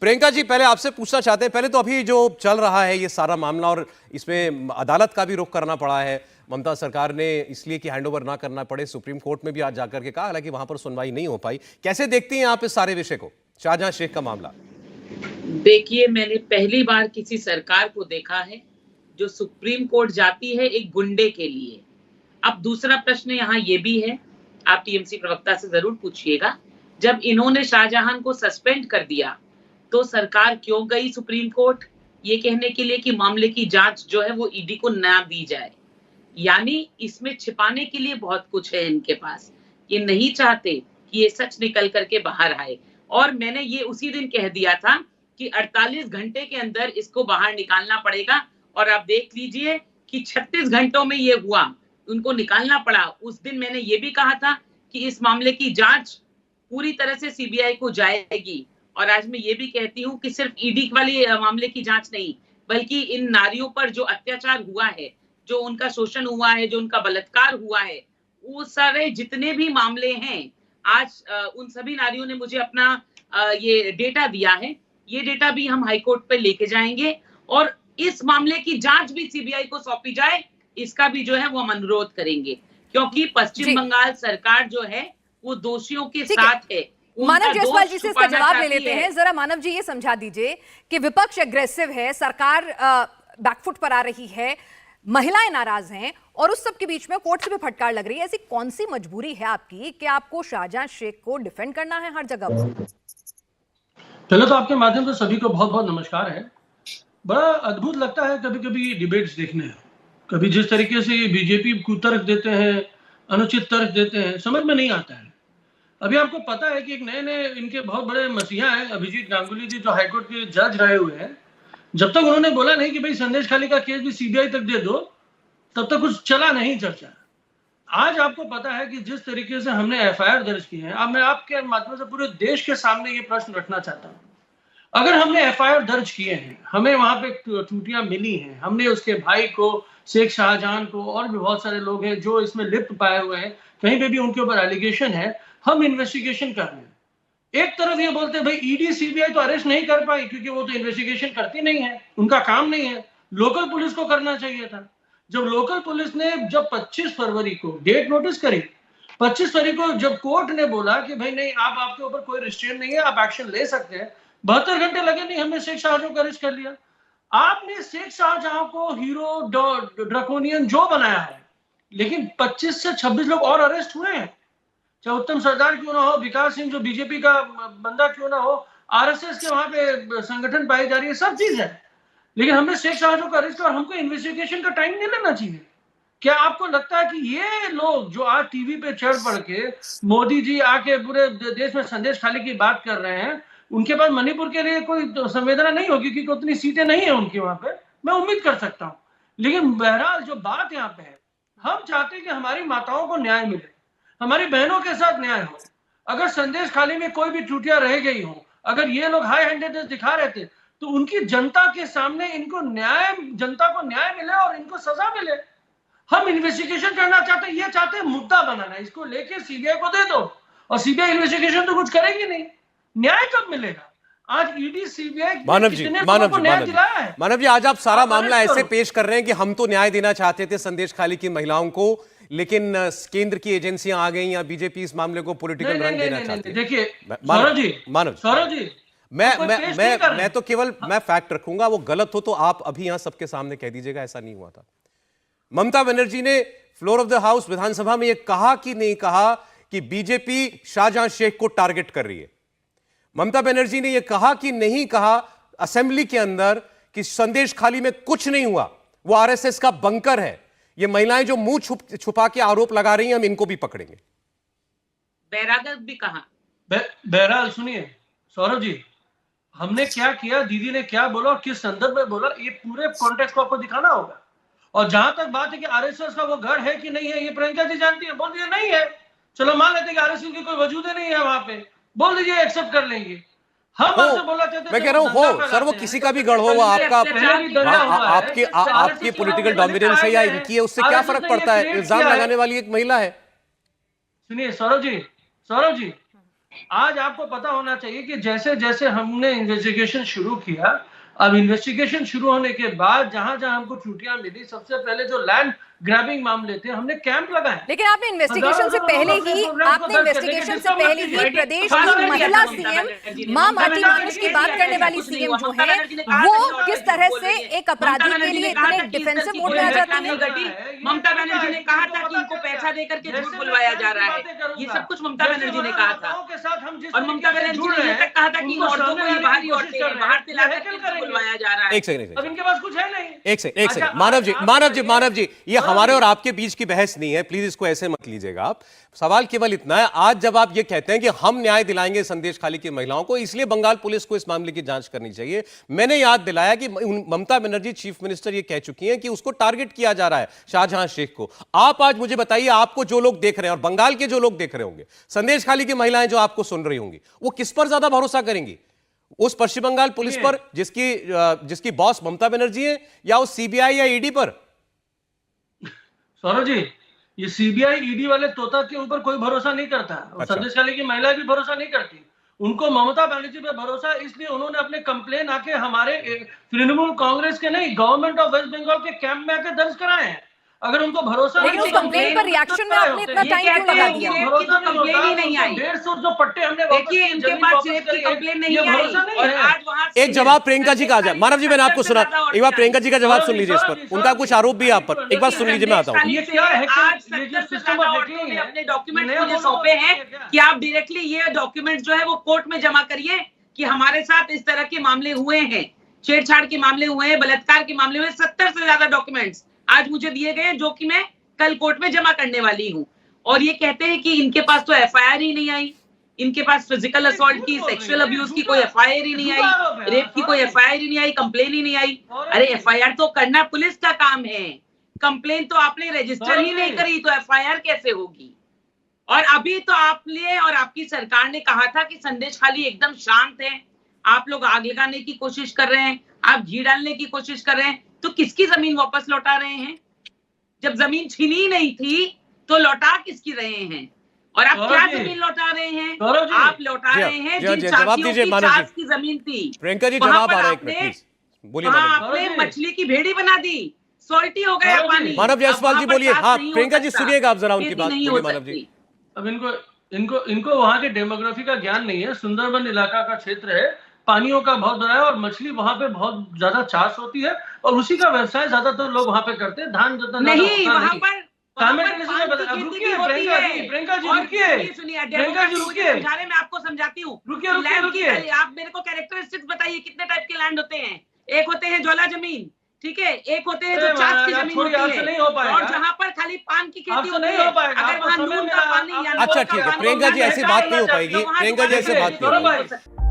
प्रियंका जी, पहले आपसे पूछना चाहते हैं, पहले तो अभी जो चल रहा है ये सारा मामला और इसमें अदालत का भी रुख करना पड़ा है, ममता सरकार ने इसलिए कि हैंडओवर ना करना पड़े सुप्रीम कोर्ट में भी आज जाकर के कहा, हालांकि वहां पर सुनवाई नहीं हो पाई। कैसे देखती हैं आप इस सारे विषय को, शाहजहां शेख का मामला? देखिए, मैंने पहली बार किसी सरकार को देखा है जो सुप्रीम कोर्ट जाती है एक गुंडे के लिए। अब दूसरा प्रश्न यहाँ ये भी है, आप टीएमसी प्रवक्ता से जरूर पूछिएगा, जब इन्होंने शाहजहां को सस्पेंड कर दिया तो सरकार क्यों गई सुप्रीम कोर्ट ये कहने के लिए कि मामले की जांच जो है वो ईडी को ना दी जाए। यानी इसमें छिपाने के लिए बहुत कुछ है इनके पास। ये नहीं चाहते कि ये सच निकल करके बाहर आए। और मैंने ये उसी दिन कह दिया था कि 48 घंटे के अंदर इसको बाहर निकालना पड़ेगा। और आप देख लीजिए कि 36 घंटों में ये हुआ, उनको निकालना पड़ा। उस दिन मैंने ये भी कहा था कि इस मामले की जांच पूरी तरह से सीबीआई को जाएगी। और आज मैं ये भी कहती हूँ कि सिर्फ ईडी वाले मामले की जांच नहीं, बल्कि इन नारियों पर जो अत्याचार हुआ है, जो उनका शोषण हुआ है, जो उनका बलात्कार हुआ है, वो सारे जितने भी मामले हैं, आज उन सभी नारियों ने मुझे अपना ये डेटा दिया है। ये डेटा भी हम हाईकोर्ट पे लेके जाएंगे और इस मामले की जांच भी सीबीआई को सौंपी जाए, इसका भी जो है वो हम अनुरोध करेंगे। क्योंकि पश्चिम बंगाल सरकार जो है वो दोषियों के साथ है। मानव जायसवाल जी से इसका जवाब ले लेते हैं। जरा मानव जी ये समझा दीजिए कि विपक्ष एग्रेसिव है, सरकार बैकफुट पर आ रही है, महिलाएं नाराज हैं और उस सब के बीच में कोर्ट से भी फटकार लग रही है। ऐसी कौन सी मजबूरी है आपकी कि आपको शाहजहां शेख को डिफेंड करना है हर जगह पर? पहले तो आपके माध्यम से सभी को बहुत बहुत नमस्कार है। बड़ा अद्भुत लगता है कभी कभी डिबेट्स देखने। कभी जिस तरीके से ये बीजेपी कुतर्क देते हैं, अनुचित तर्क देते हैं, समझ में नहीं आता है। अभी आपको पता है कि एक नए नए इनके बहुत बड़े मसीहा हैं अभिजीत गांगुली जी, जो हाईकोर्ट के जज रहे हुए हैं। जब तक उन्होंने बोला नहीं कि भाई संदेश खाली का केस भी सीबीआई तक दे दो, तब तक कुछ चला नहीं चर्चा। आज आपको पता है कि जिस तरीके से हमने एफआईआर दर्ज की है, अब मैं आपके माध्यम से पूरे देश के सामने ये प्रश्न रखना चाहता हूँ। अगर हमने एफआईआर दर्ज किए हैं, हमें वहां पे त्रुटियां मिली हैं, हमने उसके भाई को, शेख शाहजहां को, और भी बहुत सारे लोग हैं जो इसमें लिप्त पाए हुए हैं, कहीं पे भी उनके ऊपर एलिगेशन है, हम इन्वेस्टिगेशन कर रहे हैं। एक तरफ ये बोलते हैं भाई ईडी सीबीआई तो अरेस्ट नहीं कर पाई क्योंकि वो तो इन्वेस्टिगेशन करती नहीं है, उनका काम नहीं है, लोकल पुलिस को करना चाहिए था। जब लोकल पुलिस ने जब 25 फरवरी को डेट नोटिस करी, 25 फरवरी को जब कोर्ट ने बोला कि भाई नहीं, आप आपके ऊपर कोई रिस्ट्रेंट नहीं है, आप एक्शन ले सकते हैं, 72 घंटे लगे नहीं, हमने शेख शाहजहां को अरेस्ट कर लिया। आपने शेख शाहजहां को हीरो ड्रकोनियन जो बनाया है, लेकिन 25 से 26 लोग और अरेस्ट हुए हैं। चाहे उत्तम सरदार क्यों ना हो, विकास सिंह जो बीजेपी का बंदा क्यों ना हो, आरएसएस के वहां पे संगठन पाई जा रही है, सब चीज है, लेकिन हमने शेख शाहजहां को अरेस्ट किया और हमको इन्वेस्टिगेशन का टाइम नहीं लेना चाहिए। क्या आपको लगता है कि ये लोग जो आज टीवी पे चढ़ पड़ के मोदी जी आके पूरे देश में संदेश खाली की बात कर रहे हैं, उनके पास मणिपुर के लिए कोई तो संवेदना नहीं होगी क्योंकि उतनी सीटें नहीं है उनकी वहां पे, मैं उम्मीद कर सकता हूँ। लेकिन बहरहाल जो बात यहाँ पे है, हम चाहते हैं कि हमारी माताओं को न्याय मिले, हमारी बहनों के साथ न्याय हो। अगर संदेश खाली में कोई भी त्रुटियां रह गई हो, अगर ये लोग हाई हैंडेडनेस दिखा रहे थे, तो उनकी जनता के सामने इनको न्याय, जनता को न्याय मिले और इनको सजा मिले। हम इन्वेस्टिगेशन करना चाहते हैं, ये चाहते हैं मुद्दा बनाना, इसको लेके सीबीआई को दे दो और सीबीआई इन्वेस्टिगेशन तो कुछ करेगी नहीं, न्याय कब मिलेगा? आज ईडी सीबीआई मानव जी, आज आप सारा मामला ऐसे पेश कर रहे हैं कि हम तो न्याय देना चाहते थे संदेश खाली की महिलाओं को, लेकिन केंद्र की एजेंसियां आ गई या बीजेपी इस मामले को पॉलिटिकल रंग देना चाहती है। देखिए सौरभ जी, मैं तो केवल मैं फैक्ट रखूंगा, वो गलत हो तो आप अभी यहां सबके सामने कह दीजिएगा ऐसा नहीं हुआ था। ममता बनर्जी ने फ्लोर ऑफ द हाउस विधानसभा में यह कहा कि नहीं कहा कि बीजेपी शाहजहां शेख को टारगेट कर रही है? ममता बनर्जी ने यह कहा कि नहीं कहा असेंबली के अंदर कि संदेश खाली में कुछ नहीं हुआ, वो आरएसएस का बंकर है, ये महिलाएं जो मुंह छुपा के आरोप लगा रही हैं, हम इनको भी पकड़ेंगे? बैरागत भी कहा। बहरहाल सुनिए सौरभ जी, हमने क्या किया, दीदी ने क्या बोला और किस संदर्भ में बोला, ये पूरे कॉन्टेक्स्ट को आपको दिखाना होगा। और जहां तक बात है कि आरएसएस का वो गढ़ है कि नहीं है, ये प्रियंका जी जानती है, बोल दीजिए नहीं है, चलो मान लेते हैं कि आरएसएस की कोई वजूद नहीं है वहां पे, बोल दीजिए एक्सेप्ट कर लेंगे। हम आपसे बोलना चाहते हैं, मैं कह रहा हूं हो सर, वो किसी का भी गढ़ हो, वो आपका आपकी पॉलिटिकल डोमिनेंस है या इनकी है, उससे क्या फर्क पड़ता है? इल्जाम लगाने वाली एक महिला है। सुनिए सौरभ जी, आज आपको पता होना चाहिए कि जैसे जैसे हमने इन्वेस्टिगेशन शुरू किया, अब इन्वेस्टिगेशन शुरू होने के बाद जहां जहां हमको छुट्टियां मिली, सबसे पहले जो लैंड ग्रैबिंग मामले थे, हमने कैंप लगाए। लेकिन आपने इन्वेस्टिगेशन से पहले ही प्रदेश की महिला सीएम मां माटी मानुष की बात करने वाली सीएम जो है वो किस तरह से एक अपराधी के लिए इतने डिफेंसिव मोड में आ जाती है। ममता बनर्जी ने कहा था कि इनको पैसा देकर के झूठ बुलवाया जा रहा है, ये सब कुछ ममता बनर्जी ने कहा था। और ममता बनर्जी ने ये तक कहा था कि औरतों को ये बाहरी औरतें हैं, बाहर से लाकर के बुलवाया जा रहा है। एक सेकंड, अब इनके पास कुछ है नहीं। एक सेकंड, मानव जी, ये हमारे और आपके बीच की बहस नहीं है, प्लीज इसको ऐसे मत लीजिएगा आप। सवाल केवल इतना है, आज जब आप ये कहते हैं कि हम न्याय दिलाएंगे संदेश खाली की महिलाओं को, इसलिए बंगाल पुलिस को इस मामले की जांच करनी चाहिए। मैंने याद दिलाया कि ममता बनर्जी चीफ मिनिस्टर ये कह चुकी हैं कि उसको टारगेट किया जा रहा है, शाहजहां शेख को। आप आज मुझे बताइए, आपको जो लोग देख रहे हैं और बंगाल के जो लोग देख रहे होंगे, संदेश खाली की महिलाएं जो आपको सुन रही होंगी, वो किस पर ज्यादा भरोसा करेंगी? उस पश्चिम बंगाल पुलिस पर जिसकी बॉस ममता बनर्जी है, या उस सीबीआई या ईडी पर? सौरभ जी, ये सीबीआई ईडी वाले तोता के ऊपर कोई भरोसा नहीं करता। अच्छा। संदेश खाली की महिला भी भरोसा नहीं करती। उनको ममता बनर्जी पे भरोसा है, इसलिए उन्होंने अपने कंप्लेन आके हमारे तृणमूल कांग्रेस के नहीं, गवर्नमेंट ऑफ वेस्ट बंगाल के कैंप में आके दर्ज कराए हैं। अगर उनको भरोसा लेकिन उस कंप्लेन पर रिएक्शन में आपने इतना टाइम क्यों लगा दिया? भरोसा कंप्लेन ही नहीं आई। 150 जो पट्टे हमने देखिए, इनके पास रेप की कंप्लेन नहीं आई और आज वहां एक जवाब प्रियंका जी का आ जाए। मानव जी, मैंने आपको सुना, एक बार प्रियंका जी का जवाब सुन लीजिए इस पर, उनका कुछ आरोप भी है आप पर, एक बार सुन लीजिए, मैं आता हूँ। ये क्या है कि आज 70 से ज्यादा औरतों ने अपने डॉक्यूमेंट मुझे सौंपे हैं कि आप डायरेक्टली ये डॉक्यूमेंट जो है वो कोर्ट में जमा करिए कि हमारे साथ इस तरह के मामले हुए हैं, छेड़छाड़ के मामले हुए हैं, बलात्कार के मामले हुए। 70 से ज्यादा डॉक्यूमेंट्स आज मुझे दिए गए, जो कि मैं कल कोर्ट में जमा करने वाली हूं। और ये कहते हैं कि इनके पास तो एफआईआर ही नहीं आई, इनके पास फिजिकल असॉल्ट की, सेक्सुअल अब्यूज की कोई एफआईआर ही नहीं आई, रेप की कोई एफआईआर ही नहीं आई, कंप्लेन ही नहीं आई। अरे एफआईआर तो करना पुलिस का काम है, कंप्लेन तो आपने रजिस्टर ही नहीं करी, तो एफआईआर कैसे होगी? और अभी तो आपने और आपकी सरकार ने कहा था कि संदेश खाली एकदम शांत है, आप लोग आग लगाने की कोशिश कर रहे हैं, आप घी डालने की कोशिश कर रहे हैं। तो किसकी जमीन वापस लौटा रहे हैं? जब जमीन छीनी नहीं थी तो लौटा किसकी रहे हैं? और आप क्या जमीन लौटा रहे हैं? आप लौटा रहे हैं जिन चाचियों की चाच की जमीन थी। प्रियंका जी, जवाब आ रहा है, एक मिनट प्लीज बोलिए। आपने मछली की भेड़ी बना दी, सॉल्टी हो गया पानी। मानव जायसवाल जी बोलिए। हाँ प्रियंका जी, सुनिएगा आप जरा उनकी बात, बोलिए मानव जी। अब इनको वहां के डेमोग्राफी का ज्ञान नहीं है। सुंदरबन इलाका का क्षेत्र है, पानियों का बहुत बड़ा है और मछली वहां पे बहुत ज्यादा चाष होती है और उसी का व्यवसाय ज्यादातर लोग वहां पे करते हैं। धान जितना नहीं, वहां पर प्रियंका जी रुकिए, प्रियंका जी रुकिए, मैं आपको समझाती हूँ। रुकिए, आप मेरे को कैरेक्टरिस्टिक्स बताइए, कितने टाइप के लैंड होते हैं? एक होते हैं ज्वाला जमीन, ठीक है, एक होते हैं जो चाष की जमीन होती है, और जहाँ पर खाली पान की खेती होती है। अगर वहाँ नून का पानी, अच्छा ठीक है प्रियंका जी, ऐसी बात नहीं हो पाएगी। प्रियंका जी, ऐसी बात नहीं हो पाएगी।